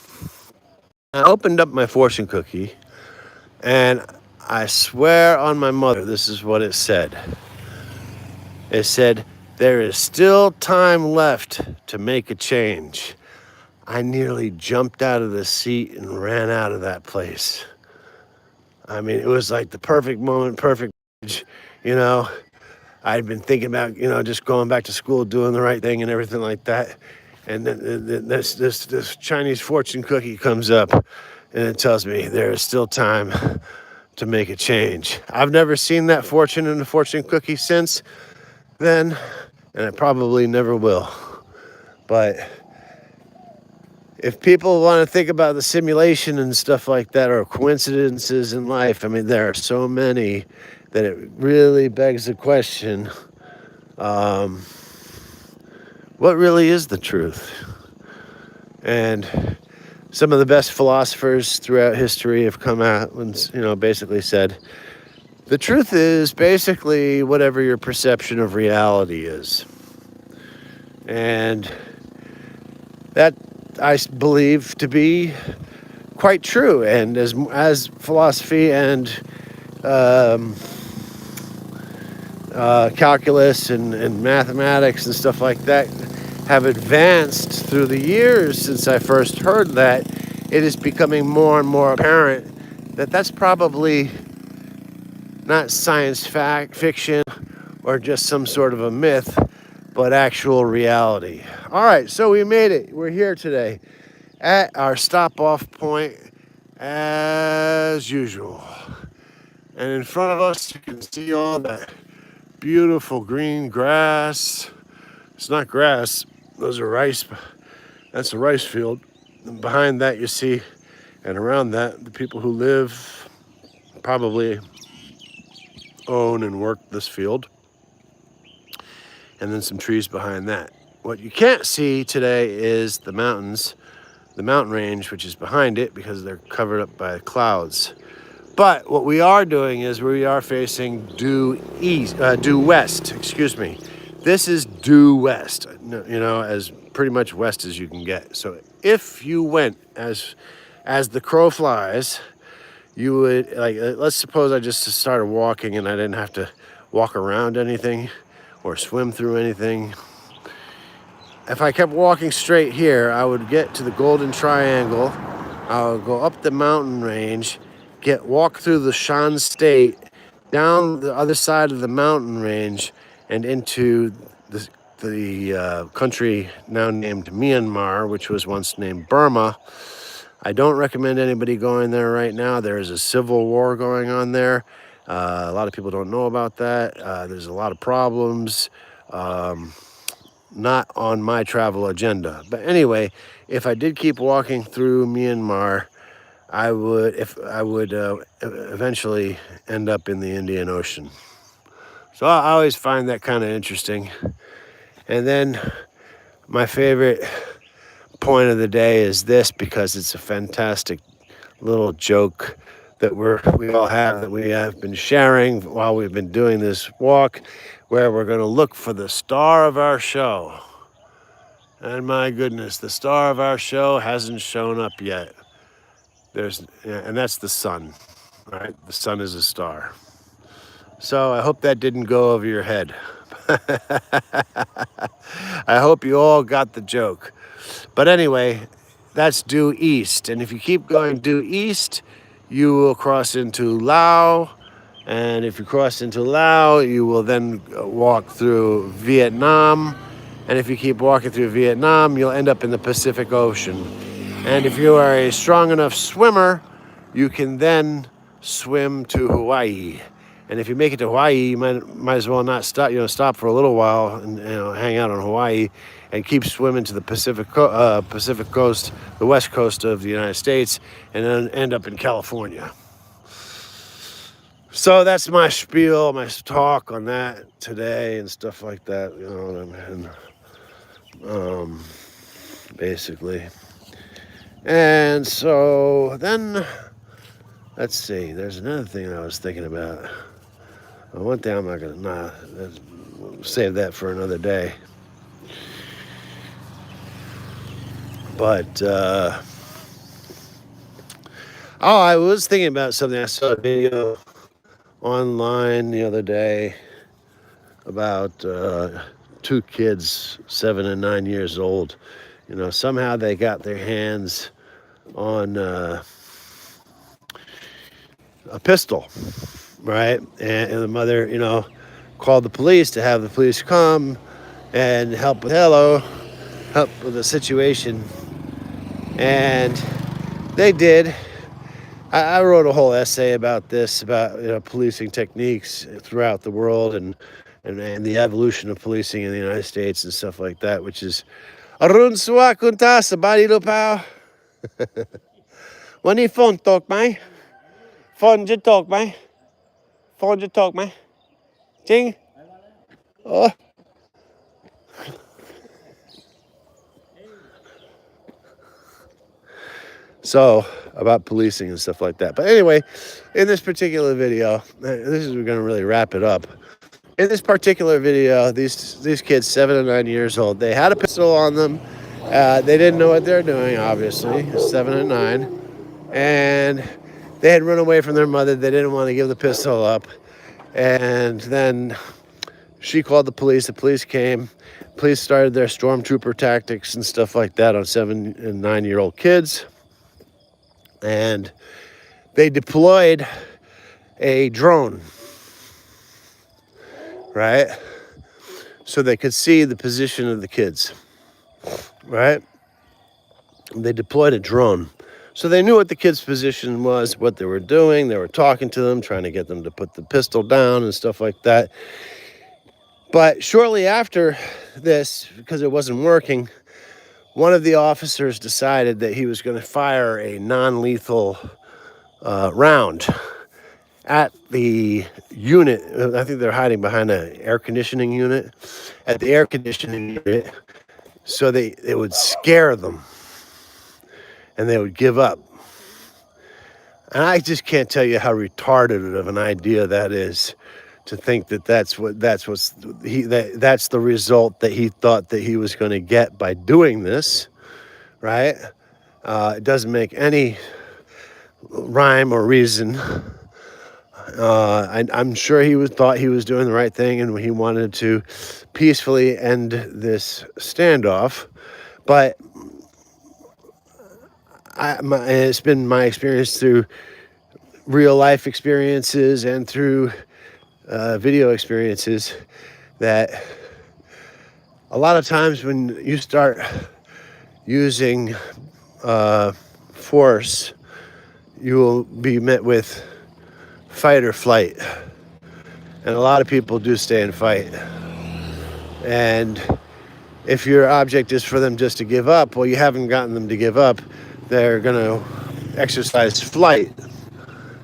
I opened up my fortune cookie, and I swear on my mother, this is what it said. It said, "There is still time left to make a change." I nearly jumped out of the seat and ran out of that place. I mean, it was like the perfect moment, perfect, I'd been thinking about, just going back to school, doing the right thing and everything like that. And then this Chinese fortune cookie comes up and it tells me there is still time to make a change. I've never seen that fortune in a fortune cookie since then, and I probably never will. But if people want to think about the simulation and stuff like that, or coincidences in life, I mean, there are so many that it really begs the question, what really is the truth? And some of the best philosophers throughout history have come out and, basically said, the truth is basically whatever your perception of reality is. And that I believe to be quite true. And as philosophy and calculus and mathematics and stuff like that have advanced through the years since I first heard that, it is becoming more and more apparent that that's probably not science fiction or just some sort of a myth, but actual reality. All right, so we made it. We're here today at our stop-off point as usual. And in front of us, you can see all that beautiful green grass. It's not grass, those are rice. That's a rice field. And behind that, you see, and around that, the people who live probably own and work this field. And then some trees behind that. What you can't see today is the mountains the mountain range, which is behind it because they're covered up by clouds. But what we are doing is we are facing due west. Excuse me. This is due west. As pretty much west as you can get. So if you went as the crow flies, you would let's suppose I just started walking and I didn't have to walk around anything or swim through anything. If I kept walking straight here, I would get to the Golden Triangle. I would go up the mountain range, walk through the Shan State, down the other side of the mountain range, and into the country now named Myanmar, which was once named Burma. I don't recommend anybody going there right now. There is a civil war going on there. A lot of people don't know about that. There's a lot of problems. Not on my travel agenda. But anyway, if I did keep walking through Myanmar, I would eventually end up in the Indian Ocean. So I always find that kind of interesting. And then my favorite point of the day is this, because it's a fantastic little joke that we all have, that we have been sharing while we've been doing this walk, where we're going to look for the star of our show. And my goodness, the star of our show hasn't shown up yet. And that's the sun, right? The sun is a star. So I hope that didn't go over your head. I hope you all got the joke. But anyway, that's due east. And if you keep going due east, you will cross into Laos. And if you cross into Laos, you will then walk through Vietnam. And if you keep walking through Vietnam, you'll end up in the Pacific Ocean. And if you are a strong enough swimmer, you can then swim to Hawaii. And if you make it to Hawaii, you might as well not stop. Stop for a little while and hang out on Hawaii, and keep swimming to the Pacific coast, the west coast of the United States, and then end up in California. So that's my spiel, my talk on that today and stuff like that. Basically. And so then, let's see. There's another thing I was thinking about. One thing I'm not gonna save that for another day. But I was thinking about something. I saw a video online the other day about two kids, 7 and 9 years old. Somehow they got their hands on a pistol, right? And the mother, called the police to have the police come and help with the situation. And they did. I wrote a whole essay about this, about policing techniques throughout the world and the evolution of policing in the United States and stuff like that, which is Arun Suakunta Sabadi Lupao. When he phone talk, my phone just talk, my phone just talk, my Ching. Oh. So, about policing and stuff like that. But anyway, in this particular video, we're going to really wrap it up. In this particular video, these kids, 7 and 9 years old, they had a pistol on them. They didn't know what they were doing, obviously, 7 and 9. And they had run away from their mother. They didn't want to give the pistol up. And then she called the police. The police came. Police started their stormtrooper tactics and stuff like that on 7 and 9-year-old kids. And they deployed a drone, right? So they could see the position of the kids, right? They deployed a drone. So they knew what the kids' position was, what they were doing. They were talking to them, trying to get them to put the pistol down and stuff like that. But shortly after this, because it wasn't working, one of the officers decided that he was going to fire a non-lethal round at the unit. I think they're hiding behind an air conditioning unit. At the air conditioning unit, so it would scare them. and they would give up. And I just can't tell you how retarded of an idea that is, to think that that's the result that he thought that he was going to get by doing this, right? It doesn't make any rhyme or reason. I'm sure thought he was doing the right thing, and he wanted to peacefully end this standoff. But it's been my experience through real life experiences and through video experiences that a lot of times when you start using force, you will be met with fight or flight. And a lot of people do stay and fight. And if your object is for them just to give up, well, you haven't gotten them to give up. They're going to exercise flight.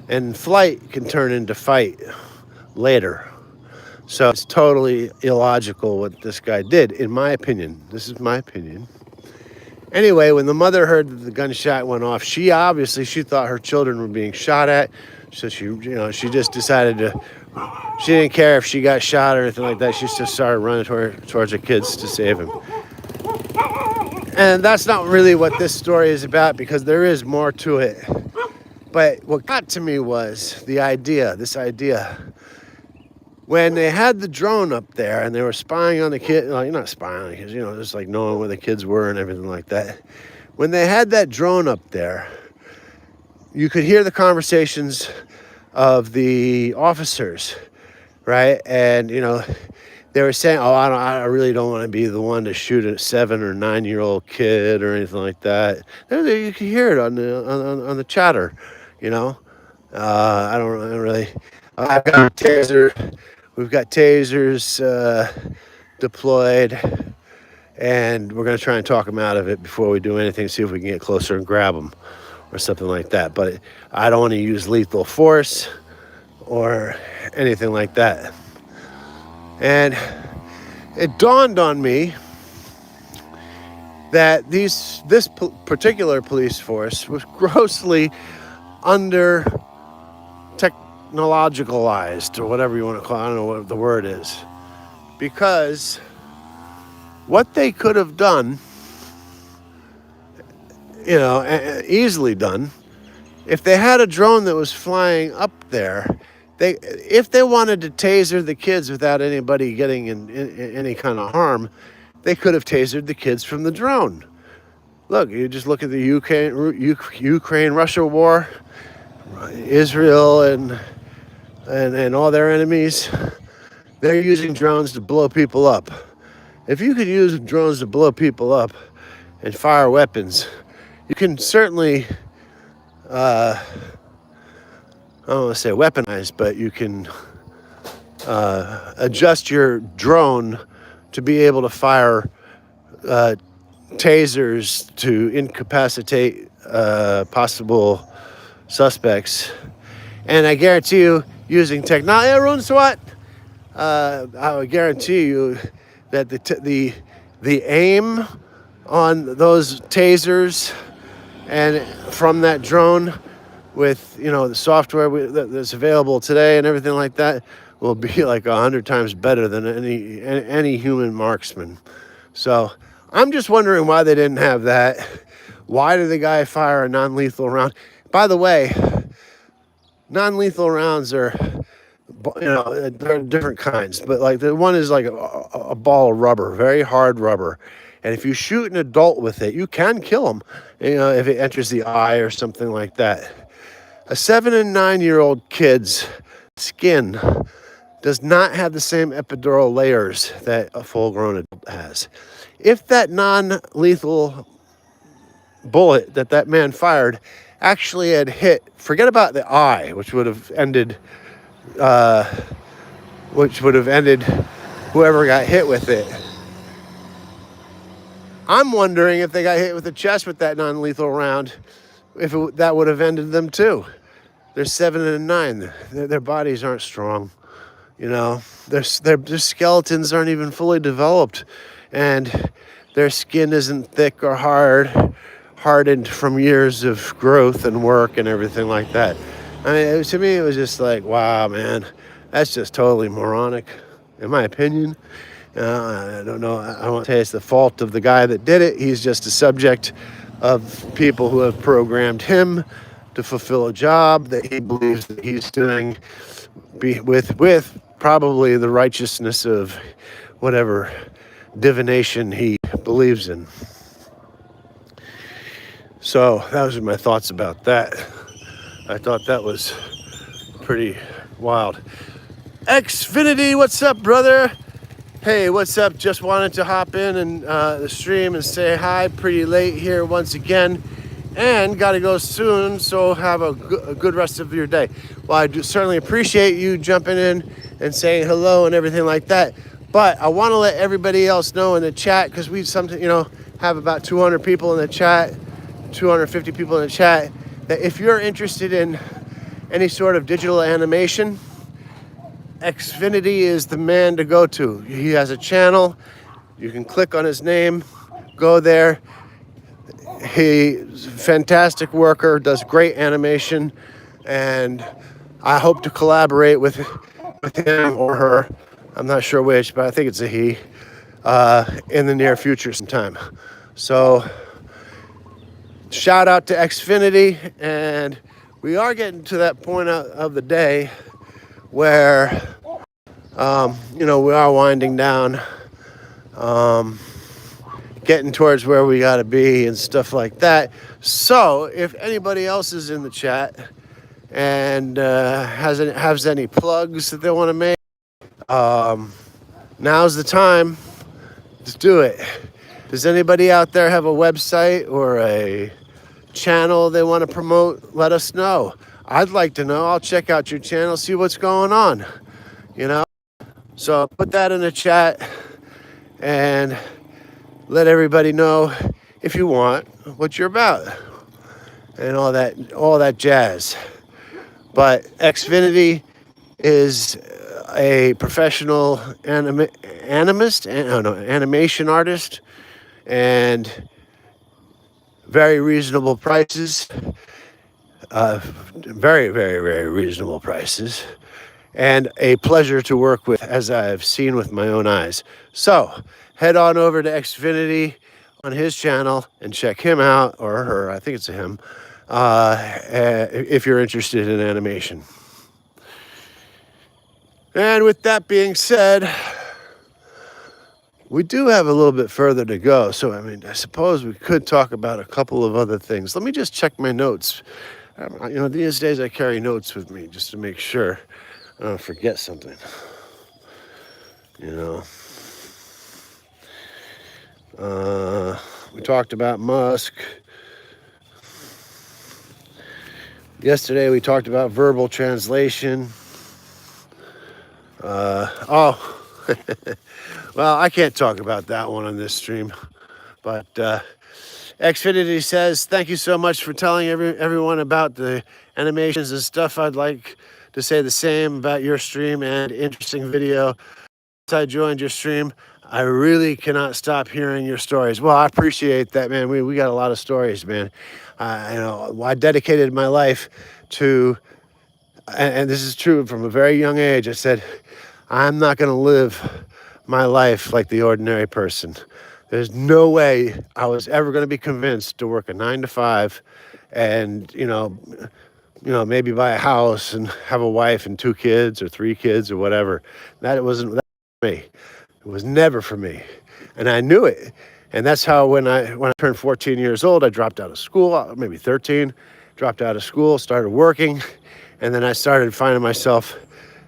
And flight can turn into fight later. So it's totally illogical what this guy did, in my opinion. This is my opinion. Anyway, when the mother heard that the gunshot went off, she thought her children were being shot at. So she just decided she didn't care if she got shot or anything like that. She just started running towards her kids to save him. And that's not really what this story is about, because there is more to it. But what got to me was this idea. When they had the drone up there and they were spying on the kids, not spying on the kids, just like knowing where the kids were and everything like that. When they had that drone up there, you could hear the conversations of the officers, right? And, they were saying, I really don't want to be the one to shoot a 7 or 9-year-old kid or anything like that. You could hear it on the chatter, I don't really. I've got a taser. We've got tasers deployed, and we're going to try and talk them out of it before we do anything, see if we can get closer and grab them or something like that. But I don't want to use lethal force or anything like that. And it dawned on me that this particular police force was grossly under technologicalized, or whatever you want to call it. I don't know what the word is. Because what they could have done, easily done, if they had a drone that was flying up there, if they wanted to taser the kids without anybody getting in any kind of harm, they could have tasered the kids from the drone. Look, you just look at the Ukraine-Russia war, Israel and all their enemies. They're using drones to blow people up. If you could use drones to blow people up and fire weapons, you can certainly, I don't want to say weaponize, but you can adjust your drone to be able to fire tasers to incapacitate possible suspects. And I guarantee you, using technology, everyone's what? I would guarantee you that the aim on those tasers and from that drone, with the software that's available today and everything like that, will be like 100 times better than any human marksman. So I'm just wondering why they didn't have that. Why did the guy fire a non-lethal round? By the way, non-lethal rounds are, there are different kinds, but like the one is like a ball of rubber, very hard rubber. And if you shoot an adult with it, you can kill them, if it enters the eye or something like that. A 7 and 9-year-old kid's skin does not have the same epidural layers that a full-grown adult has. If that non-lethal bullet that man fired actually had hit, forget about the eye, which would have ended whoever got hit with it. I'm wondering if they got hit with the chest with that non-lethal round, that would have ended them too. They're 7 and 9. Their bodies aren't strong. Their skeletons aren't even fully developed, and their skin isn't thick or hard hardened from years of growth and work and everything like that. I mean, to me, it was just like, wow, man, that's just totally moronic, in my opinion. I don't know. I won't say it's the fault of the guy that did it. He's just a subject of people who have programmed him to fulfill a job that he believes that he's doing with probably the righteousness of whatever divination he believes in. So those are my thoughts about that. I thought that was pretty wild. Xfinity, what's up, brother? Hey, what's up? Just wanted to hop in and the stream and say hi. Pretty late here once again, and got to go soon. So have a good rest of your day. Well, I do certainly appreciate you jumping in and saying hello and everything like that. But I want to let everybody else know in the chat, because we have about 200 people in the chat, 250 people in the chat, that if you're interested in any sort of digital animation, Xfinity is the man to go to. He has a channel. You can click on his name, go there. He's a fantastic worker, does great animation, and I hope to collaborate with him or her. I'm not sure which, but I think it's a he, in the near future sometime. So shout out to Xfinity, and we are getting to that point of the day where we are winding down, getting towards where we got to be and stuff like that. So if anybody else is in the chat and has any plugs that they want to make, now's the time to do it. Does anybody out there have a website or a channel they want to promote? Let us know. I'd like to know. I'll check out your channel, see what's going on, So put that in the chat and let everybody know, if you want, what you're about and all that jazz. But Xfinity is a professional animation artist, and very reasonable prices. Very, very, very reasonable prices. And a pleasure to work with, as I've seen with my own eyes. So head on over to Xfinity on his channel and check him out, or her, I think it's a him, if you're interested in animation. And with that being said, we do have a little bit further to go. So, I suppose we could talk about a couple of other things. Let me just check my notes. These days I carry notes with me just to make sure I don't forget something. We talked about Musk. Yesterday we talked about verbal translation. Well, I can't talk about that one on this stream. But Xfinity says, thank you so much for telling everyone about the animations and stuff. I'd like to say the same about your stream and interesting video. Since I joined your stream, I really cannot stop hearing your stories. Well, I appreciate that, man. We got a lot of stories, man. I dedicated my life to, and this is true from a very young age, I said, I'm not going to live my life like the ordinary person. There's no way I was ever going to be convinced to work a 9 to 5 and, maybe buy a house and have a wife and 2 kids or 3 kids or whatever. That wasn't for me. It was never for me. And I knew it. And that's how when I turned 14 years old, I dropped out of school, maybe 13, dropped out of school, started working. And then I started finding myself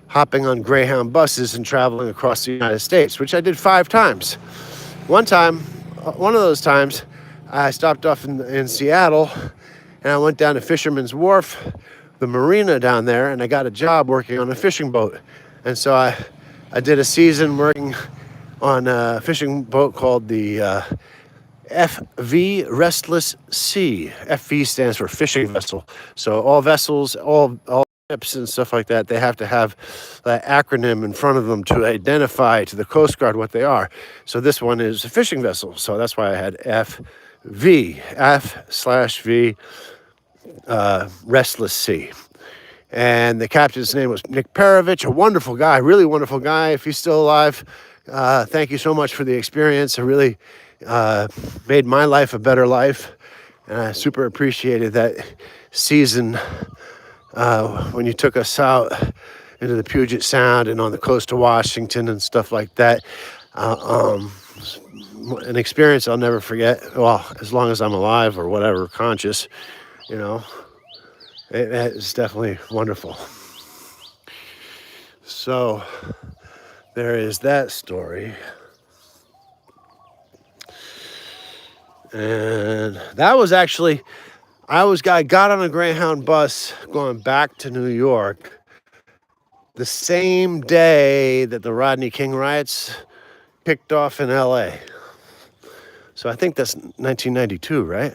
hopping on Greyhound buses and traveling across the United States, which I did 5 times. One of those times, I stopped off in Seattle, and I went down to Fisherman's Wharf, the marina down there, and I got a job working on a fishing boat. And so I did a season working on a fishing boat called the FV Restless Sea. FV stands for fishing vessel. So all vessels, all ships and stuff like that, they have to have that acronym in front of them to identify to the Coast Guard what they are. So this one is a fishing vessel. So that's why I had V, F/V, Restless Sea. And the captain's name was Nick Perovich, a wonderful guy, really wonderful guy. If he's still alive, thank you so much for the experience. It really made my life a better life. And I super appreciated that season when you took us out into the Puget Sound and on the coast of Washington and stuff like that. An experience I'll never forget. Well, as long as I'm alive or whatever, conscious, you know, it's definitely wonderful. So there is that story. And that was actually, I got on a Greyhound bus going back to New York the same day that the Rodney King riots kicked off in LA. So I think that's 1992, right?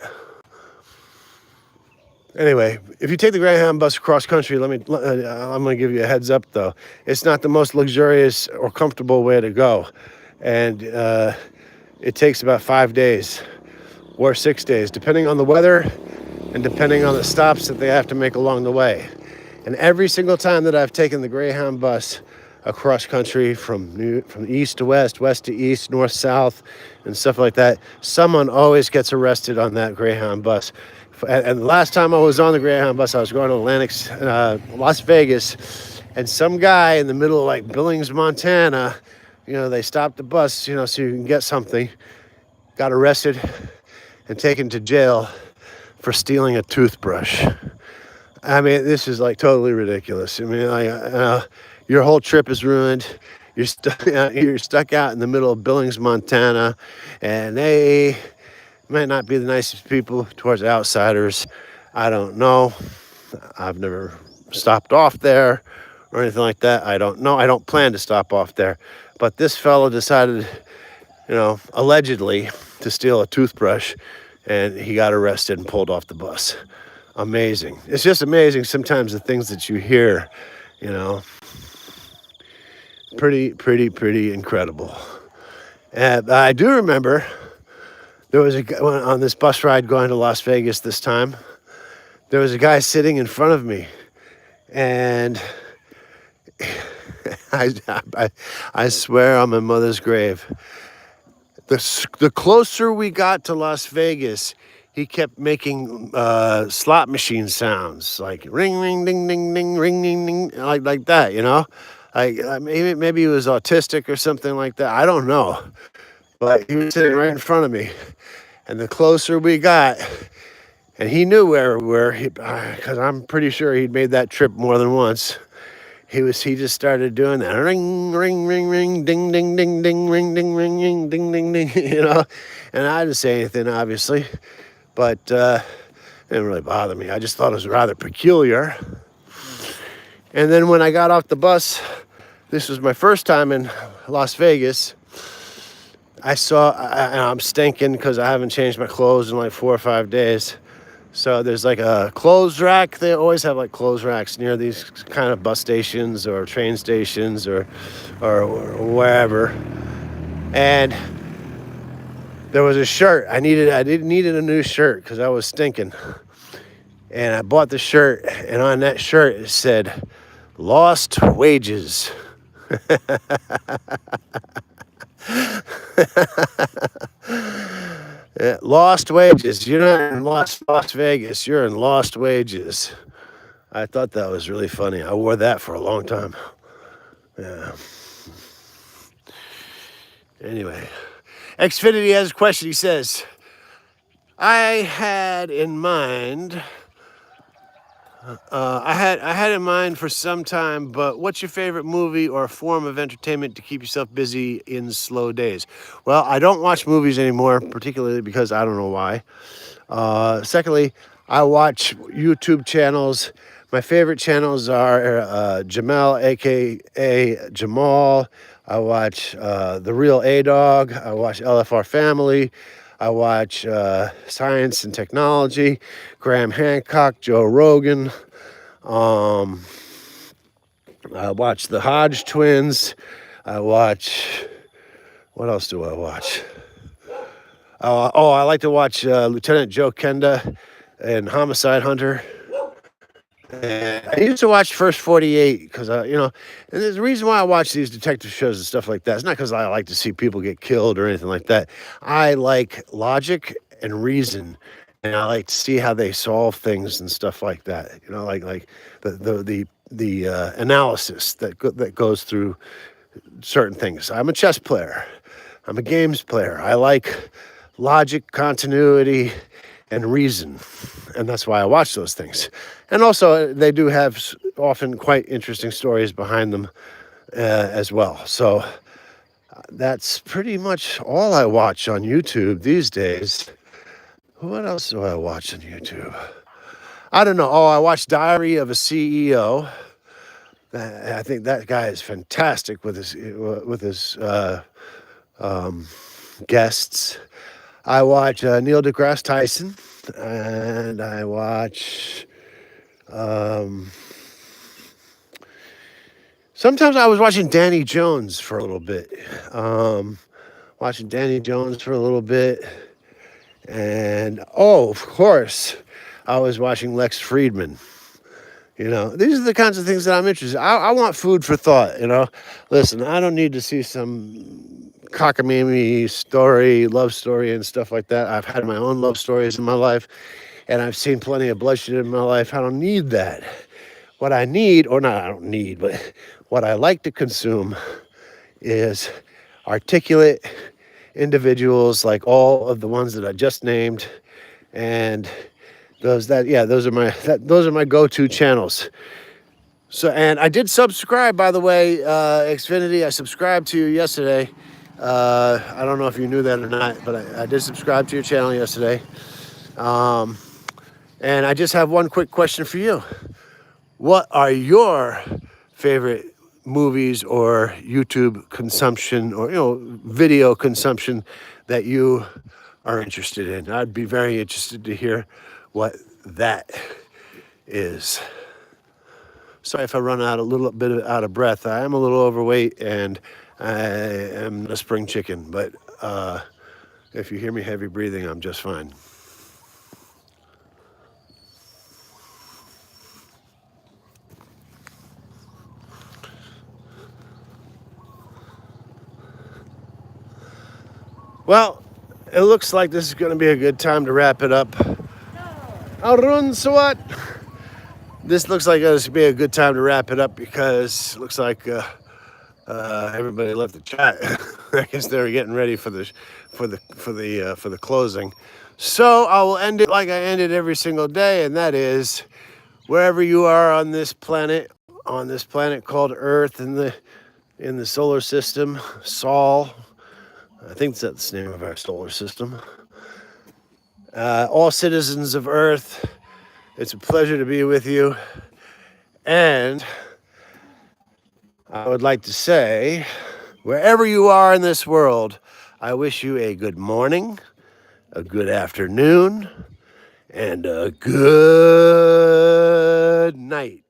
Anyway, if you take the Greyhound bus across country, I'm going to give you a heads up though. It's not the most luxurious or comfortable way to go. And it takes about 5 days or 6 days, depending on the weather and depending on the stops that they have to make along the way. And every single time that I've taken the Greyhound bus across country from east to west, west to east, north, south, and stuff like that, someone always gets arrested on that Greyhound bus. And the last time I was on the Greyhound bus, I was going to Las Vegas, and some guy in the middle of like Billings, Montana, they stopped the bus, so you can get something, got arrested and taken to jail for stealing a toothbrush. I mean, this is like totally ridiculous. I mean, your whole trip is ruined. You're stuck out in the middle of Billings, Montana, and they might not be the nicest people towards outsiders. I don't know. I've never stopped off there or anything like that. I don't know. I don't plan to stop off there. But this fellow decided, allegedly to steal a toothbrush, and he got arrested and pulled off the bus. Amazing. It's just amazing sometimes the things that you hear, pretty incredible. And I do remember there was a guy on this bus ride going to Las Vegas this time. There was a guy sitting in front of me, and I swear on my mother's grave, the closer we got to Las Vegas, he kept making slot machine sounds, like ring, ring, ding, ding, ding, ring, ding, ding, like that, Like maybe he was autistic or something like that. I don't know. But he was sitting right in front of me. And the closer we got, and he knew where we were, because I'm pretty sure he'd made that trip more than once. He just started doing that. Ring, ring, ring, ring, ding, ding, ding, ding, ring, ding, ring, ding, ding, ding, ding, And I didn't say anything, obviously. But it didn't really bother me. I just thought it was rather peculiar. And then when I got off the bus, this was my first time in Las Vegas. I'm stinking because I haven't changed my clothes in like 4 or 5 days. So there's like a clothes rack. They always have like clothes racks near these kind of bus stations or train stations or wherever. And there was a shirt. I needed a new shirt because I was stinking. And I bought the shirt, and on that shirt it said, "Lost Wages." Yeah, lost wages. You're not in Las Vegas. You're in lost wages. I thought that was really funny. I wore that for a long time. Yeah. Anyway, Xfinity has a question. He says, I had in mind for some time, but what's your favorite movie or form of entertainment to keep yourself busy in slow days? Well, I don't watch movies anymore, particularly because I don't know why. Secondly, I watch YouTube channels. My favorite channels are Jamel, aka Jamal. I watch The Real A-Dog. I watch LFR Family. I watch Science and Technology, Graham Hancock, Joe Rogan. I watch the Hodge Twins. What else do I watch? I like to watch Lieutenant Joe Kenda and Homicide Hunter. And I used to watch First 48 because, and there's a reason why I watch these detective shows and stuff like that. It's not because I like to see people get killed or anything like that. I like logic and reason, and I like to see how they solve things and stuff like that. Like the analysis that goes through certain things. I'm a chess player. I'm a games player. I like logic, continuity, and reason. And that's why I watch those things. And also, they do have often quite interesting stories behind them as well. So that's pretty much all I watch on YouTube these days. What else do I watch on YouTube? I don't know. Oh, I watch Diary of a CEO. I think that guy is fantastic with his guests. I watch Neil deGrasse Tyson, and I watch. Sometimes I was watching Danny Jones for a little bit. And of course, I was watching Lex Friedman. These are the kinds of things that I'm interested in. I want food for thought. Listen, I don't need to see some cockamamie story, love story, and stuff like that. I've had my own love stories in my life, and I've seen plenty of bloodshed in my life. I don't need that. What I need, or not, I don't need, but what I like to consume is articulate individuals like all of the ones that I just named, and those are my go-to channels. So, and I did subscribe, by the way, Xfinity. I subscribed to you yesterday. I don't know if you knew that or not, but I did subscribe to your channel yesterday. And I just have one quick question for you. What are your favorite movies or YouTube consumption or video consumption that you are interested in? I'd be very interested to hear what that is. Sorry if I run a little bit out of breath. I am a little overweight and I am a spring chicken, but if you hear me heavy breathing, I'm just fine. Well, it looks like this is going to be a good time to wrap it up. Arun Sawat. This looks like it's going to be a good time to wrap it up because it looks like everybody left the chat. I guess they were getting ready for the closing. So I will end it like I end it every single day, and that is wherever you are on this planet called Earth in the solar system, Sol. I think that's the name of our solar system. All citizens of Earth, it's a pleasure to be with you. And I would like to say, wherever you are in this world, I wish you a good morning, a good afternoon, and a good night.